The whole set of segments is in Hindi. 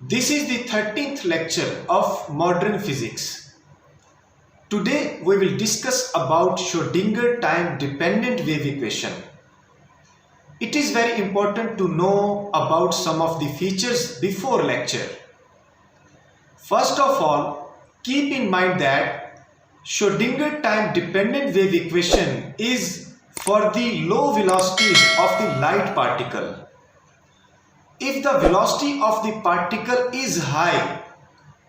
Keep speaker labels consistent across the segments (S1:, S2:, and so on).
S1: This is the 13th lecture of modern physics. Today we will discuss about Schrödinger time dependent wave equation. It is very important to know about some of the features before lecture. First of all, keep in mind that Schrödinger time dependent wave equation is for the low velocities of the light particle. If the velocity of the particle is high,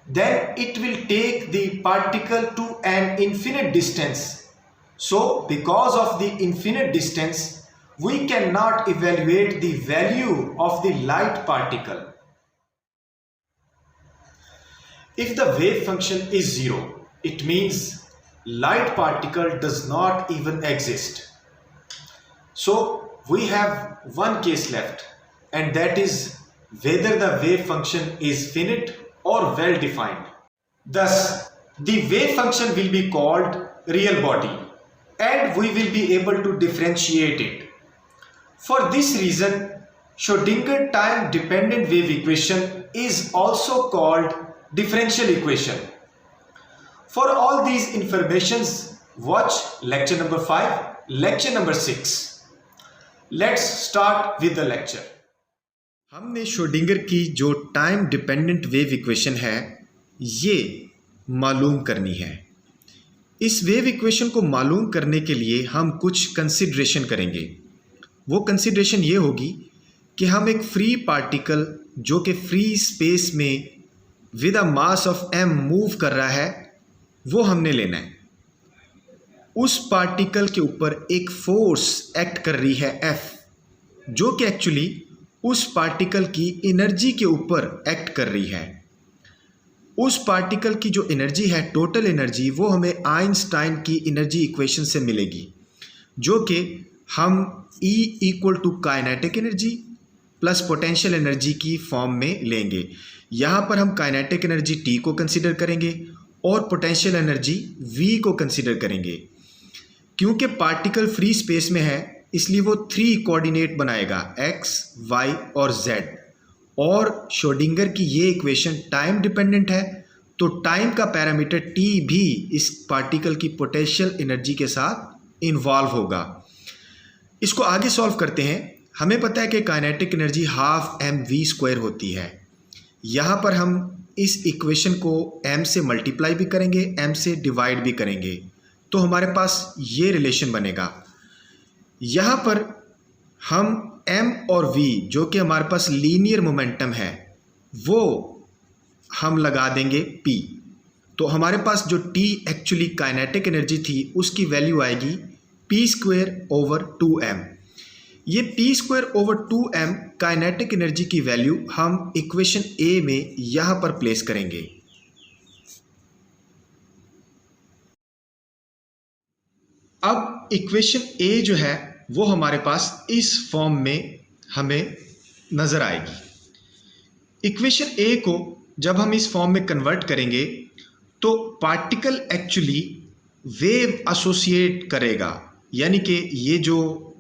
S1: then it will take the particle to an infinite distance. So, because of the infinite distance, we cannot evaluate the value of the light particle. If the wave function is zero, it means light particle does not even exist. So, we have one case left, and that is whether the wave function is finite or well defined. Thus, the wave function will be called real body and we will be able to differentiate it. For this reason, Schrödinger time dependent wave equation is also called differential equation. For all these informations, watch lecture number 5, lecture number 6. Let's start with the lecture. हमने श्रोडिंगर की जो टाइम डिपेंडेंट वेव इक्वेशन है ये मालूम करनी है। इस वेव इक्वेशन को मालूम करने के लिए हम कुछ कंसिडरेशन करेंगे। वो कंसिडरेशन ये होगी कि हम एक फ्री पार्टिकल जो कि फ्री स्पेस में with a mass of m move कर रहा है वो हमने लेना है। उस पार्टिकल के ऊपर एक फोर्स एक्ट कर रही है F जो कि एक्चुअली उस पार्टिकल की एनर्जी के ऊपर एक्ट कर रही है। उस पार्टिकल की जो एनर्जी है, टोटल एनर्जी, वो हमें आइंस्टाइन की एनर्जी इक्वेशन से मिलेगी जो कि हम E equal to kinetic energy plus potential energy की फॉर्म में लेंगे। यहाँ पर हम काइनेटिक एनर्जी T को कंसिडर करेंगे और पोटेंशियल एनर्जी V को कंसिडर करेंगे। क्योंकि पार्टिकल फ्री स्पेस में है इसलिए वो 3 कोऑर्डिनेट बनाएगा x, y और z। और श्रोडिंगर की ये इक्वेशन टाइम डिपेंडेंट है तो टाइम का पैरामीटर t भी इस पार्टिकल की पोटेंशियल एनर्जी के साथ इन्वॉल्व होगा। इसको आगे सॉल्व करते हैं। हमें पता है कि काइनेटिक एनर्जी हाफ mv² होती है। यहाँ पर हम इस इक्वेशन को m से मल्टीप्लाई भी करेंगे, m से डिवाइड भी करेंगे तो हमारे पास ये रिलेशन बनेगा। यहाँ पर हम m और v जो कि हमारे पास लीनियर मोमेंटम है वो हम लगा देंगे p। तो हमारे पास जो t एक्चुअली काइनेटिक एनर्जी थी उसकी वैल्यू आएगी p²/2m। ये p²/2m काइनेटिक एनर्जी की वैल्यू हम इक्वेशन a में यहाँ पर प्लेस करेंगे। अब इक्वेशन a जो है वो हमारे पास इस फॉर्म में हमें नज़र आएगी। इक्वेशन a को जब हम इस फॉर्म में कन्वर्ट करेंगे तो पार्टिकल एक्चुअली वेव एसोसिएट करेगा, यानी कि ये जो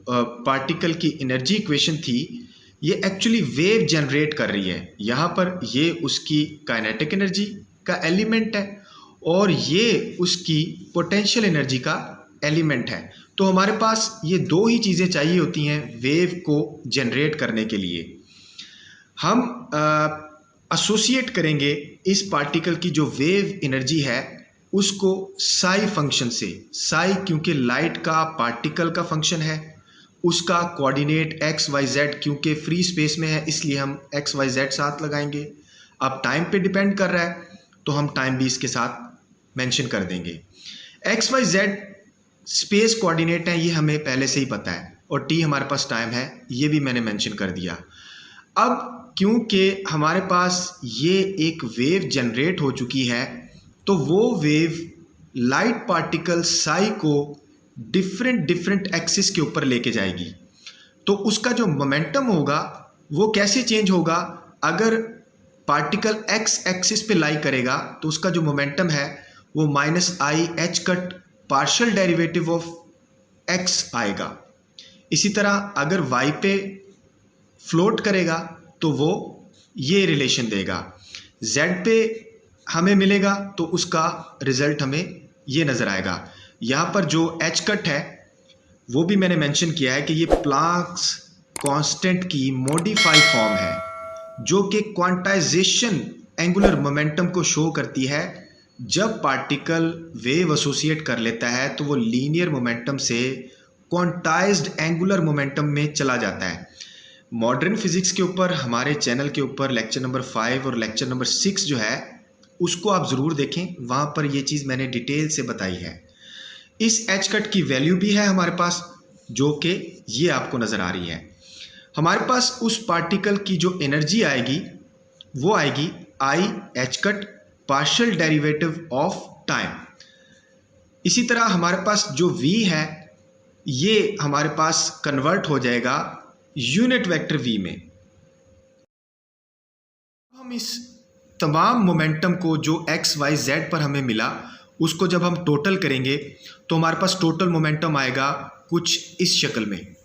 S1: पार्टिकल की एनर्जी इक्वेशन थी ये एक्चुअली वेव जनरेट कर रही है। यहाँ पर ये उसकी काइनेटिक एनर्जी का एलिमेंट है और ये उसकी पोटेंशियल एनर्जी का एलिमेंट है। तो हमारे पास ये दो ही चीज़ें चाहिए होती हैं वेव को जनरेट करने के लिए। हम एसोसिएट करेंगे इस पार्टिकल की जो वेव एनर्जी है उसको साई फंक्शन से। साई क्योंकि लाइट का पार्टिकल का फंक्शन है, उसका कोऑर्डिनेट एक्स वाई जेड क्योंकि फ्री स्पेस में है इसलिए हम एक्स वाई जेड साथ लगाएंगे। अब टाइम पे डिपेंड कर रहा है तो हम टाइम भी इसके साथ मेंशन कर देंगे। X Y Z space coordinate है, ये हमें पहले से ही पता है, और टी हमारे पास टाइम है, ये भी मैंने मेंशन कर दिया। अब क्योंकि हमारे पास ये एक वेव जनरेट हो चुकी है तो वो वेव लाइट पार्टिकल साई को डिफरेंट एक्सिस के ऊपर लेके जाएगी। तो उसका जो मोमेंटम होगा वो कैसे चेंज होगा, अगर पार्टिकल एक्स एक्सिस पे लाई करेगा तो उसका जो मोमेंटम है वो -i h partial derivative of x आएगा। इसी तरह अगर y पे फ्लोट करेगा तो वो ये रिलेशन देगा। z पे हमें मिलेगा तो उसका रिजल्ट हमें ये नज़र आएगा। यहाँ पर जो h कट है वो भी मैंने मेंशन किया है कि ये प्लांक्स कांस्टेंट की मॉडिफाइड फॉर्म है जो कि क्वांटाइजेशन एंगुलर मोमेंटम को शो करती है। जब पार्टिकल वेव एसोसिएट कर लेता है तो वो लीनियर मोमेंटम से क्वांटाइज्ड एंगुलर मोमेंटम में चला जाता है। मॉडर्न फिजिक्स के ऊपर हमारे चैनल के ऊपर लेक्चर नंबर 5 और लेक्चर नंबर 6 जो है उसको आप ज़रूर देखें, वहाँ पर ये चीज़ मैंने डिटेल से बताई है। इस एच कट की वैल्यू भी है हमारे पास जो कि ये आपको नज़र आ रही है। हमारे पास उस पार्टिकल की जो एनर्जी आएगी वो आएगी आई h cut partial derivative of time. इसी तरह हमारे पास जो v है ये हमारे पास कन्वर्ट हो जाएगा यूनिट वेक्टर v में। हम इस तमाम मोमेंटम को जो x y z पर हमें मिला उसको जब हम टोटल करेंगे तो हमारे पास टोटल मोमेंटम आएगा कुछ इस शक्ल में।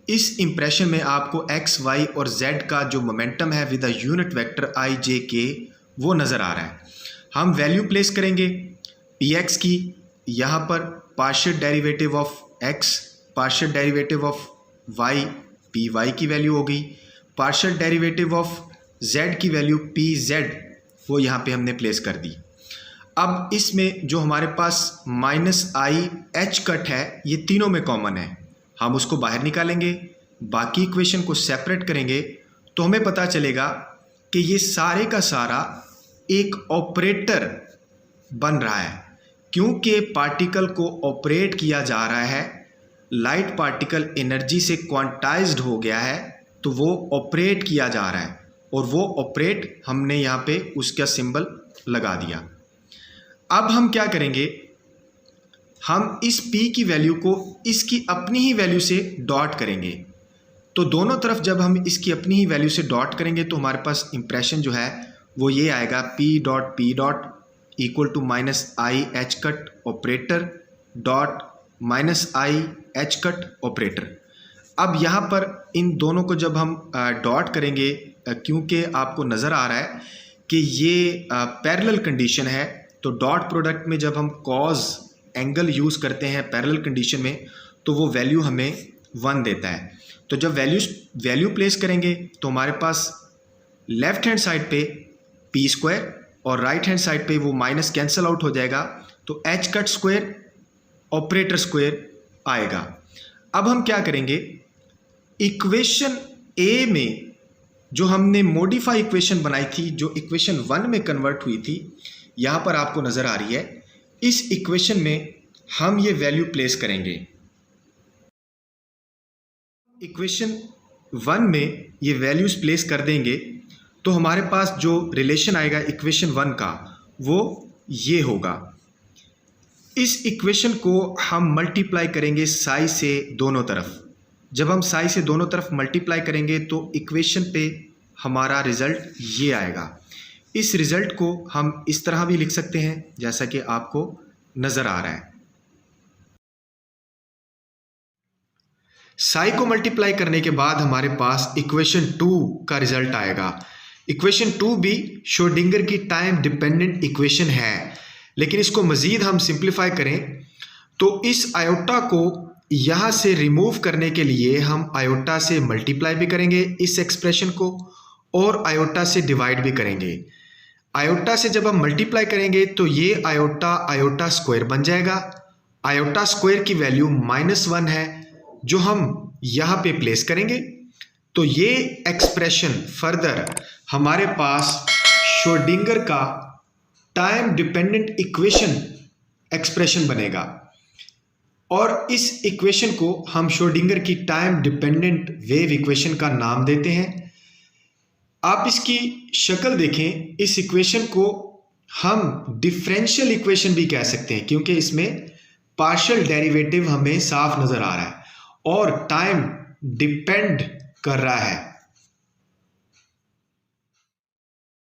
S1: इस इंप्रेशन में आपको x y और z का जो मोमेंटम है with a unit vector i j k वो नज़र आ रहा है। हम वैल्यू प्लेस करेंगे px की, यहाँ पर partial derivative of x, partial derivative of y, py की वैल्यू हो गई, पार्शियल डेरिवेटिव ऑफ z की वैल्यू pz वो यहाँ पे हमने प्लेस कर दी। अब इसमें जो हमारे पास माइनस आई एच कट है ये तीनों में कॉमन है, हम उसको बाहर निकालेंगे, बाकी इक्वेशन को सेपरेट करेंगे तो हमें पता चलेगा कि ये सारे का सारा एक ऑपरेटर बन रहा है। क्योंकि पार्टिकल को ऑपरेट किया जा रहा है, लाइट पार्टिकल एनर्जी से क्वांटाइज्ड हो गया है तो वो ऑपरेट किया जा रहा है और वो ऑपरेट हमने यहाँ पे उसका सिंबल लगा दिया। अब हम क्या करेंगे, हम इस p की वैल्यू को इसकी अपनी ही वैल्यू से डॉट करेंगे। तो दोनों तरफ जब हम इसकी अपनी ही वैल्यू से डॉट करेंगे तो हमारे पास इंप्रेशन जो है वो ये आएगा p dot equal to minus i h cut operator dot minus i h cut operator. अब यहाँ पर इन दोनों को जब हम डॉट करेंगे, क्योंकि आपको नज़र आ रहा है कि ये पैरेलल कंडीशन है, तो डॉट प्रोडक्ट में जब हम कॉज एंगल यूज़ करते हैं पैरेलल कंडीशन में तो वो वैल्यू हमें 1 देता है। तो जब वैल्यू प्लेस करेंगे तो हमारे पास लेफ़्ट हैंड साइड पे पी स्क्वायर और राइट हैंड साइड पे वो माइनस कैंसिल आउट हो जाएगा तो H cut square operator square आएगा। अब हम क्या करेंगे, इक्वेशन ए में जो हमने मॉडिफाई इक्वेशन बनाई थी जो इक्वेशन 1 में कन्वर्ट हुई थी, यहाँ पर आपको नज़र आ रही है, इस इक्वेशन में हम ये वैल्यू प्लेस करेंगे। इक्वेशन 1 में ये वैल्यूज़ प्लेस कर देंगे तो हमारे पास जो रिलेशन आएगा इक्वेशन 1 का वो ये होगा। इस इक्वेशन को हम मल्टीप्लाई करेंगे साई से दोनों तरफ। जब हम साई से दोनों तरफ मल्टीप्लाई करेंगे तो इक्वेशन पे हमारा रिज़ल्ट ये आएगा। इस रिज़ल्ट को हम इस तरह भी लिख सकते हैं जैसा कि आपको नज़र आ रहा है। साई को मल्टीप्लाई करने के बाद हमारे पास इक्वेशन 2 का रिज़ल्ट आएगा। इक्वेशन 2 भी श्रोडिंगर की टाइम डिपेंडेंट इक्वेशन है, लेकिन इसको मज़ीद हम सिंप्लीफाई करें तो इस आयोटा को यहाँ से रिमूव करने के लिए हम आयोटा से मल्टीप्लाई भी करेंगे इस एक्सप्रेशन को और आयोटा से डिवाइड भी करेंगे। आयोटा से जब हम मल्टीप्लाई करेंगे तो ये आयोटा स्क्वायर बन जाएगा। आयोटा स्क्वायर की वैल्यू -1 है जो हम यहाँ पे प्लेस करेंगे तो ये एक्सप्रेशन फर्दर हमारे पास श्रोडिंगर का टाइम डिपेंडेंट इक्वेशन एक्सप्रेशन बनेगा और इस इक्वेशन को हम श्रोडिंगर की टाइम डिपेंडेंट वेव इक्वेशन का नाम देते हैं। आप इसकी शक्ल देखें, इस इक्वेशन को हम डिफरेंशियल इक्वेशन भी कह सकते हैं क्योंकि इसमें पार्शियल डेरिवेटिव हमें साफ नज़र आ रहा है और टाइम डिपेंड कर रहा है।